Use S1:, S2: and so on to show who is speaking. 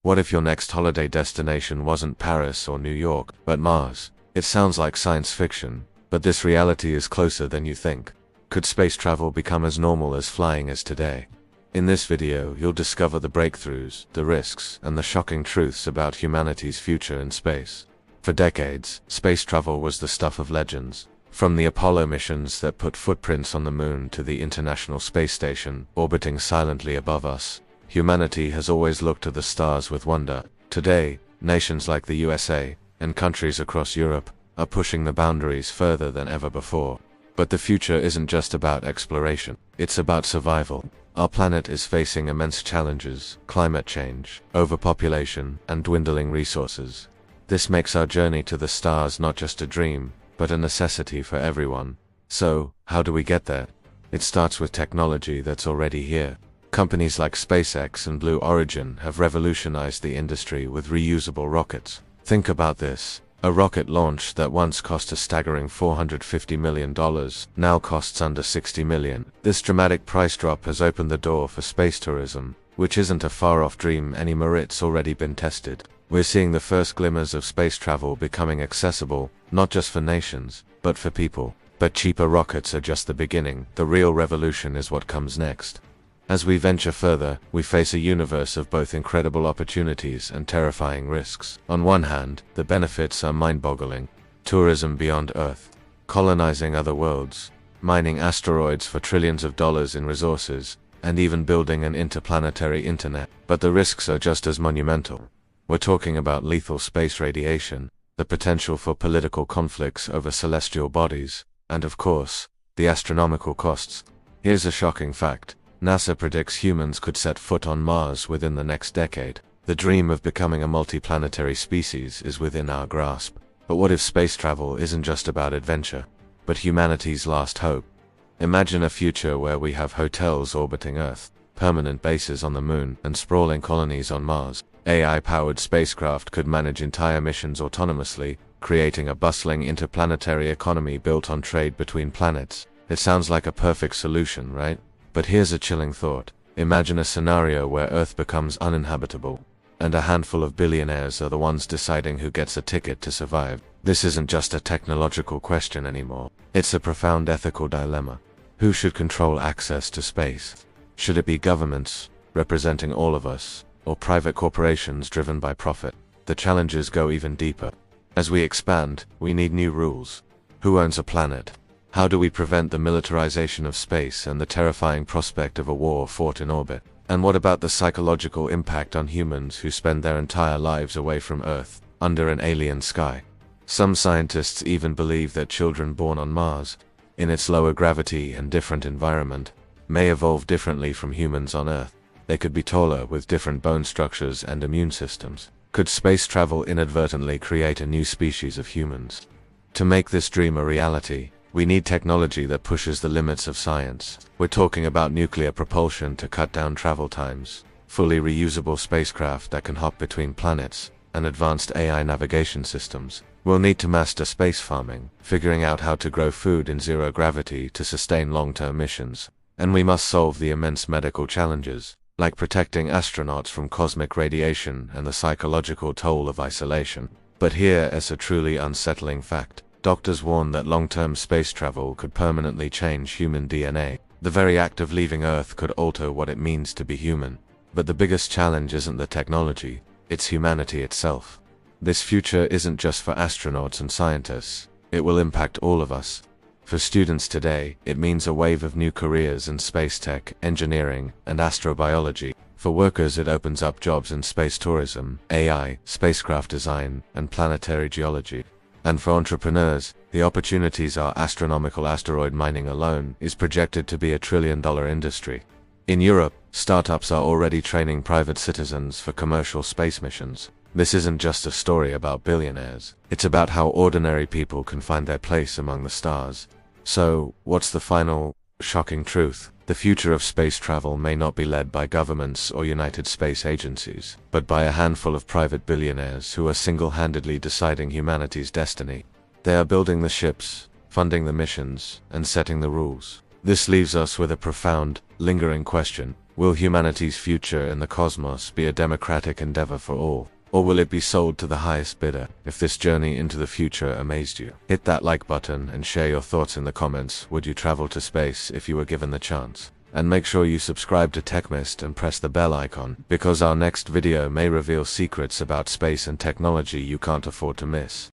S1: What if your next holiday destination wasn't Paris or New York, but Mars? It sounds like science fiction, but this reality is closer than you think. Could space travel become as normal as flying is today? In this video, you'll discover the breakthroughs, the risks, and the shocking truths about humanity's future in space. For decades, space travel was the stuff of legends. From the Apollo missions that put footprints on the moon to the International Space Station orbiting silently above us, humanity has always looked to the stars with wonder. Today, nations like the USA and countries across Europe are pushing the boundaries further than ever before. But the future isn't just about exploration, it's about survival. Our planet is facing immense challenges: climate change, overpopulation, and dwindling resources. This makes our journey to the stars not just a dream, but a necessity for everyone. So, how do we get there? It starts with technology that's already here. Companies like SpaceX and Blue Origin have revolutionized the industry with reusable rockets. Think about this. A rocket launch that once cost a staggering $450 million now costs under $60 million. This dramatic price drop has opened the door for space tourism, which isn't a far-off dream anymore. It's already been tested. We're seeing the first glimmers of space travel becoming accessible, not just for nations, but for people. But cheaper rockets are just the beginning. The real revolution is what comes next. As we venture further, we face a universe of both incredible opportunities and terrifying risks. On one hand, the benefits are mind-boggling. Tourism beyond Earth, colonizing other worlds, mining asteroids for trillions of dollars in resources, and even building an interplanetary internet. But the risks are just as monumental. We're talking about lethal space radiation, the potential for political conflicts over celestial bodies, and of course, the astronomical costs. Here's a shocking fact. NASA predicts humans could set foot on Mars within the next decade. The dream of becoming a multiplanetary species is within our grasp. But what if space travel isn't just about adventure, but humanity's last hope? Imagine a future where we have hotels orbiting Earth, permanent bases on the moon, and sprawling colonies on Mars. AI-powered spacecraft could manage entire missions autonomously, creating a bustling interplanetary economy built on trade between planets. It sounds like a perfect solution, right? But here's a chilling thought. Imagine a scenario where Earth becomes uninhabitable, and a handful of billionaires are the ones deciding who gets a ticket to survive. This isn't just a technological question anymore. It's a profound ethical dilemma. Who should control access to space? Should it be governments, representing all of us, or private corporations driven by profit? The challenges go even deeper. As we expand, we need new rules. Who owns a planet? How do we prevent the militarization of space and the terrifying prospect of a war fought in orbit? And what about the psychological impact on humans who spend their entire lives away from Earth, under an alien sky? Some scientists even believe that children born on Mars, in its lower gravity and different environment, may evolve differently from humans on Earth. They could be taller with different bone structures and immune systems. Could space travel inadvertently create a new species of humans? To make this dream a reality, we need technology that pushes the limits of science. We're talking about nuclear propulsion to cut down travel times, fully reusable spacecraft that can hop between planets, and advanced AI navigation systems. We'll need to master space farming, figuring out how to grow food in zero gravity to sustain long-term missions. And we must solve the immense medical challenges, like protecting astronauts from cosmic radiation and the psychological toll of isolation. But here is a truly unsettling fact. Doctors warn that long-term space travel could permanently change human DNA. The very act of leaving Earth could alter what it means to be human. But the biggest challenge isn't the technology, it's humanity itself. This future isn't just for astronauts and scientists, it will impact all of us. For students today, it means a wave of new careers in space tech, engineering, and astrobiology. For workers, it opens up jobs in space tourism, AI, spacecraft design, and planetary geology. And for entrepreneurs, the opportunities are astronomical. Asteroid mining alone is projected to be $1 trillion industry. In Europe, startups are already training private citizens for commercial space missions. This isn't just a story about billionaires. It's about how ordinary people can find their place among the stars. So, what's the final, shocking truth? The future of space travel may not be led by governments or United Space agencies, but by a handful of private billionaires who are single-handedly deciding humanity's destiny. They are building the ships, funding the missions, and setting the rules. This leaves us with a profound, lingering question. Will humanity's future in the cosmos be a democratic endeavor for all? Or will it be sold to the highest bidder? If this journey into the future amazed you, hit that like button and share your thoughts in the comments. Would you travel to space if you were given the chance? And make sure you subscribe to Tech Myst and press the bell icon, because our next video may reveal secrets about space and technology you can't afford to miss.